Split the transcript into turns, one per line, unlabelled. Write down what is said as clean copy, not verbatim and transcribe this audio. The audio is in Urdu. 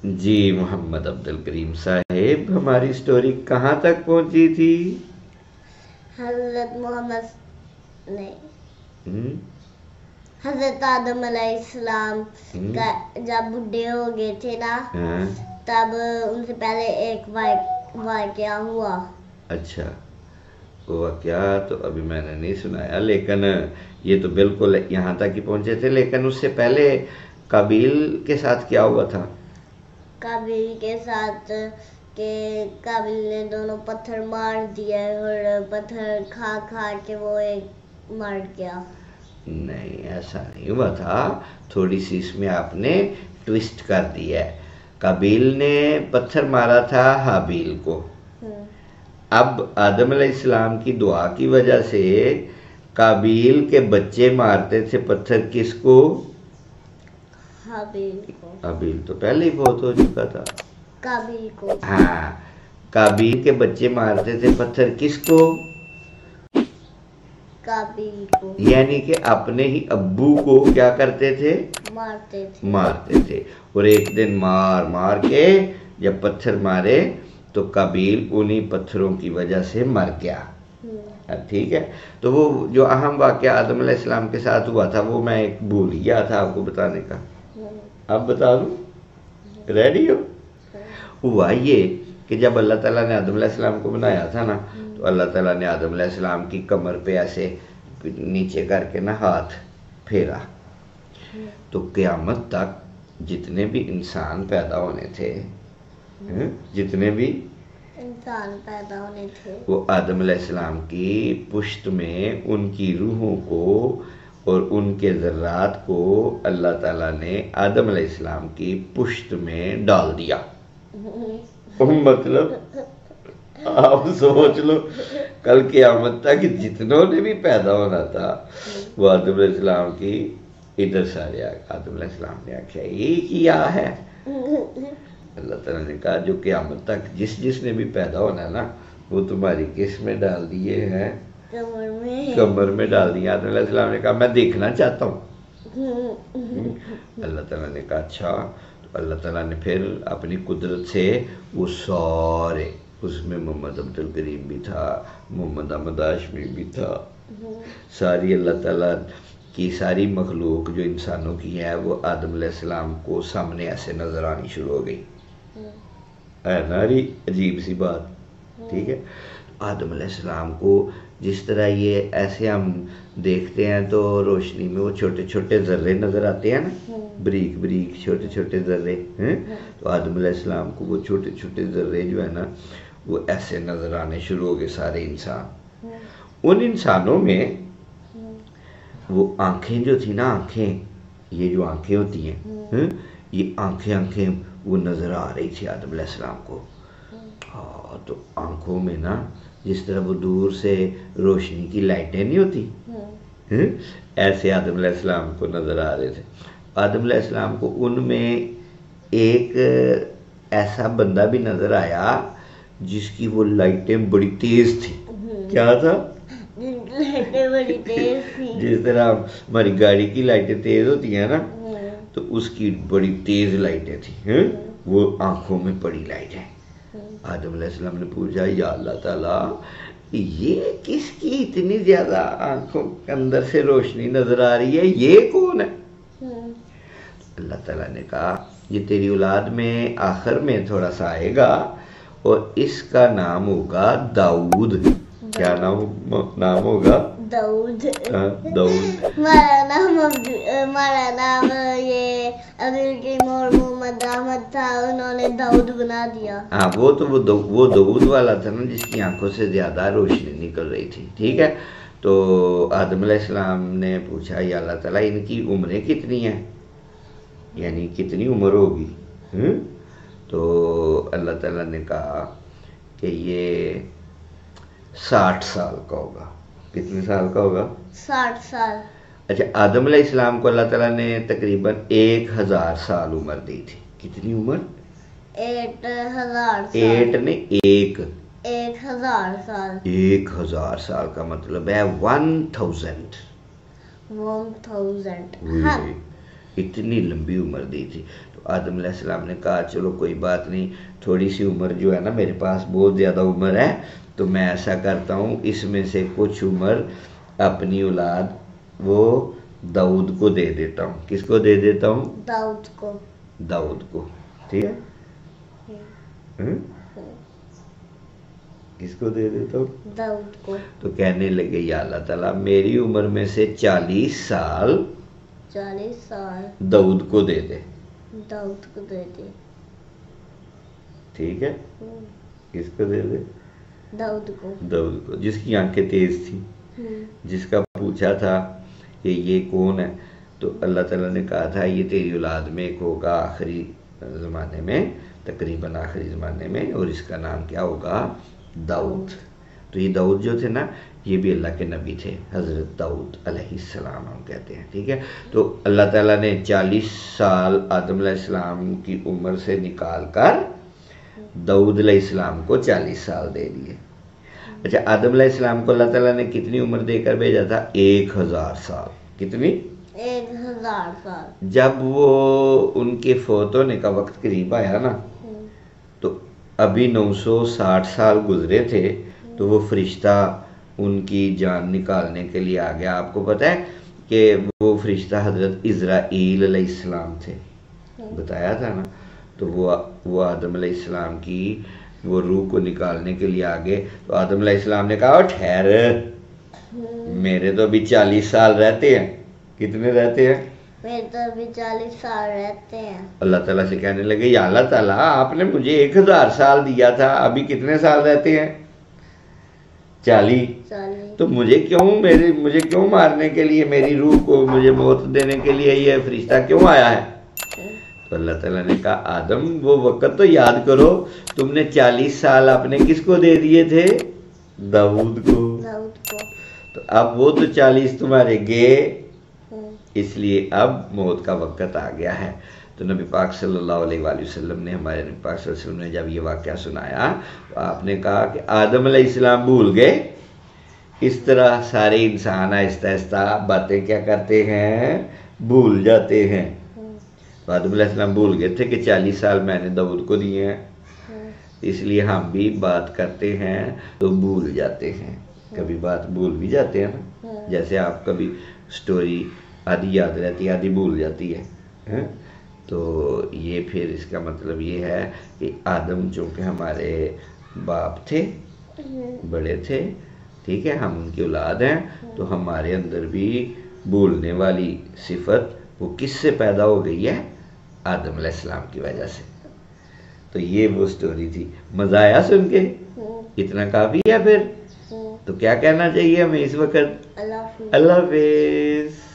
جی محمد عبد الکریم صاحب، ہماری سٹوری کہاں تک پہنچی تھی؟
حضرت محمد نہیں
ہم؟
حضرت آدم علیہ السلام کا جب بڈھے ہو گئے تھے نا،
ہاں
تب ان سے پہلے ایک واقعہ ہوا۔
اچھا، ہوا کیا؟ تو ابھی میں نے نہیں سنایا، لیکن یہ تو بالکل یہاں تک ہی پہنچے تھے، لیکن اس سے پہلے قابیل کے ساتھ کیا ہوا تھا؟
قابیل کے ساتھ کہ قابیل نے دونوں پتھر مار دیا اور پتھر کھا کھا کے وہ ایک مر گیا۔
نہیں، ایسا نہیں ہوا تھا، تھوڑی سی اس میں آپ نے ٹویسٹ کر دیا ہے۔ قابیل نے پتھر مارا تھا حابیل کو، اب آدم علیہ السلام کی دعا کی وجہ سے قابیل کے بچے مارتے تھے پتھر، کس کو؟
حابیل کو۔
حابیل تو پہلے ہی بہت ہو چکا تھا۔
قابیل کو۔
ہاں، قابیل کے بچے مارتے تھے پتھر، کس کو؟
قابیل کو،
یعنی کہ اپنے ہی ابو کو کیا کرتے تھے؟ مارتے تھے۔ اور ایک دن مار مار کے جب پتھر مارے تو قابیل انہی پتھروں کی وجہ سے مر گیا۔ ٹھیک ہے، تو وہ جو اہم واقعہ آدم علیہ السلام کے ساتھ ہوا تھا وہ میں ایک بھول گیا تھا آپ کو بتانے کا، اب بتا دوں؟ ریڈی ہو؟ ہوا یہ کہ جب اللہ تعالیٰ نے آدم علیہ السلام کو بنایا تھا نا، تو اللہ تعالیٰ نے آدم علیہ السلام کی کمر پہ ایسے نیچے کر کے نا ہاتھ پھیرا، تو قیامت تک جتنے بھی انسان پیدا ہونے تھے، جتنے بھی
انسان پیدا ہونے تھے،
وہ آدم علیہ السلام کی پشت میں ان کی روحوں کو اور ان کے ذرات کو اللہ تعالیٰ نے آدم علیہ السلام کی پشت میں ڈال دیا۔ مطلب آپ سوچ لو، کل قیامت تک جتنوں نے بھی پیدا ہونا تھا وہ آدم علیہ السلام کی ادھر سارے آدم علیہ السلام نے آخیا یہ کیا ہے؟ اللہ تعالیٰ نے کہا جو قیامت تک جس نے بھی پیدا ہونا ہے نا وہ تمہاری کس میں ڈال دیے ہیں؟ کمر میں ڈال دیے۔ آدم علیہ السلام نے کہا میں دیکھنا چاہتا ہوں۔ اللہ تعالیٰ نے کہا اچھا، تو اللہ تعالیٰ نے پھر اپنی قدرت سے وہ سارے، اس میں محمد عبد الکریم بھی تھا، محمد احمد ہاشمی بھی تھا، ساری اللہ تعالیٰ کی ساری مخلوق جو انسانوں کی ہے وہ آدم علیہ السلام کو سامنے ایسے نظر آنی شروع ہو گئی، ہے نا؟ عجیب سی بات، ٹھیک ہے۔ آدم علیہ السلام کو جس طرح یہ ایسے ہم دیکھتے ہیں تو روشنی میں وہ چھوٹے چھوٹے ذرے نظر آتے ہیں نا، بریک بریک چھوٹے چھوٹے ذرے، تو آدم علیہ السلام کو وہ چھوٹے چھوٹے ذرے جو ہے نا وہ ایسے نظر آنے شروع ہو گئے سارے انسان۔ ان انسانوں میں وہ آنکھیں جو تھی نا، آنکھیں، یہ جو آنکھیں ہوتی ہیں، یہ آنکھیں وہ نظر آ رہی تھی آدم علیہ السلام کو۔ تو آنکھوں میں نا جس طرح وہ دور سے روشنی کی لائٹیں نہیں ہوتی، ایسے آدم علیہ السلام کو نظر آ رہے تھے۔ آدم علیہ السلام کو ان میں ایک ایسا بندہ بھی نظر آیا جس کی وہ لائٹیں بڑی تیز تھی۔ کیا تھا؟
لائٹیں بڑی تیز تھی،
جس طرح ہماری گاڑی کی لائٹیں تیز ہوتی ہیں نا، تو اس کی بڑی تیز لائٹیں تھیں، وہ آنکھوں میں پڑی لائٹ ہے۔ آدم علیہ السلام نے پوچھا یا اللہ تعالیٰ یہ کس کی اتنی زیادہ آنکھوں کے اندر سے روشنی نظر آ رہی ہے، یہ کون ہے؟ اللہ تعالیٰ نے کہا یہ تیری اولاد میں آخر میں تھوڑا سا آئے گا اور اس کا نام ہوگا داؤد۔ کیا نام ہوگا؟ داؤد۔
ہمارا نام یہ عبد الکریم اور محمد احمد تھا، انہوں نے داؤد بنا دیا۔
ہاں، وہ داؤد والا تھا نا جس کی آنکھوں سے زیادہ روشنی نکل رہی تھی، ٹھیک ہے۔ تو آدم علیہ السلام نے پوچھا یا اللہ تعالیٰ ان کی عمریں کتنی ہیں، یعنی کتنی عمر ہوگی؟ تو اللہ تعالیٰ نے کہا کہ یہ 60 سال کا ہوگا۔ کتنے سال کا ہوگا؟ 60
سال۔
اچھا، آدم علیہ السلام کو اللہ تعالیٰ نے تقریباً 1000 سال عمر دی تھی۔ کتنی عمر؟
8000 سال۔
8 نہیں،
1000 سال۔
1000 سال کا مطلب ہے 1000۔ اتنی لمبی عمر دی تھی۔ تو آدم علیہ السلام نے کہا چلو کوئی بات نہیں، تھوڑی سی عمر جو ہے نا میرے پاس بہت زیادہ عمر ہے، تو میں ایسا کرتا ہوں اس میں سے کچھ عمر اپنی اولاد وہ داؤد کو دے دیتا ہوں۔ کس کو دے دیتا ہوں؟
داؤد کو۔
داؤد کو، ٹھیک ہے؟ کس کو دے دیتا ہوں؟
داؤد کو۔
تو کہنے لگے یا اللہ تعالیٰ میری عمر میں سے 40 سال
40 سال
داؤد کو دے دے۔
داؤد کو دے دے۔
ٹھیک ہے؟ کس کو دے دے؟
داؤد کو۔
داؤد کو، جس کی آنکھیں تیز تھی، جس کا پوچھا تھا کہ یہ کون ہے، تو اللہ تعالیٰ نے کہا تھا یہ تیری اولاد میں ایک ہوگا آخری زمانے میں، تقریباً آخری زمانے میں، اور اس کا نام کیا ہوگا؟ داؤد۔ تو یہ داؤد جو تھے نا یہ بھی اللہ کے نبی تھے، حضرت داؤد علیہ السلام ہم کہتے ہیں، ٹھیک ہے؟ تو اللہ تعالیٰ نے 40 سال آدم علیہ السلام کی عمر سے نکال کر داؤد علیہ السلام کو 40 سال دے دیے۔ اچھا، آدم علیہ السلام کو اللہ تعالیٰ نے کتنی عمر دے کر بھیجا تھا؟ 1000 سال۔ کتنی؟
1000 سال۔
جب وہ ان کے فوت ہونے کا وقت قریب آیا نا تو ابھی 960 سال گزرے تھے، تو وہ فرشتہ ان کی جان نکالنے کے لیے آ گیا۔ آپ کو پتہ ہے کہ وہ فرشتہ حضرت اسرائیل علیہ السلام تھے، بتایا تھا نا؟ تو وہ آدم علیہ السلام کی وہ روح کو نکالنے کے لیے آگے، تو آدم علیہ السلام نے کہا ٹھہر، میرے تو ابھی 40 سال رہتے ہیں۔ کتنے رہتے ہیں؟
میرے تو ابھی 40 سال رہتے ہیں۔
اللہ تعالیٰ سے کہنے لگے یا اللہ تعالیٰ آپ نے مجھے 1000 سال دیا تھا، ابھی کتنے سال رہتے ہیں؟ 40۔ تو مجھے کیوں مارنے کے لیے، میری روح کو مجھے موت دینے کے لیے یہ فرشتہ کیوں آیا ہے؟ تو اللہ تعالیٰ نے کہا آدم وہ وقت تو یاد کرو، تم نے 40 سال اپنے کس کو دے دیے تھے؟ داؤد کو۔ تو اب وہ تو 40 تمہارے گئے، اس لیے اب موت کا وقت آ گیا ہے۔ تو نبی پاک صلی اللہ علیہ وآلہ وسلم نے، ہمارے نبی پاک صلی اللہ علیہ وسلم نے جب یہ واقعہ سنایا تو آپ نے کہا کہ آدم علیہ السلام بھول گئے، اس طرح سارے انسان آہستہ آہستہ باتیں کیا کرتے ہیں؟ بھول جاتے ہیں۔ تو آدم علیہ السلام بھول گئے تھے کہ 40 سال میں نے داؤد کو دیے ہیں، اس لیے ہم بھی بات کرتے ہیں تو بھول جاتے ہیں، کبھی بات بھول بھی جاتے ہیں نا، جیسے آپ کبھی سٹوری آدھی یاد رہتی ہے آدھی بھول جاتی ہے۔ تو یہ پھر اس کا مطلب یہ ہے کہ آدم چونکہ ہمارے باپ تھے، بڑے تھے، ٹھیک ہے، ہم ان کی اولاد ہیں، تو ہمارے اندر بھی بھولنے والی صفت وہ کس سے پیدا ہو گئی ہے؟ آدم علیہ السلام کی وجہ سے۔ تو یہ وہ سٹوری تھی۔ مزہ آیا سن کے؟ اتنا کافی ہے پھر؟ تو کیا کہنا چاہیے ہمیں اس وقت؟ اللہ حافظ۔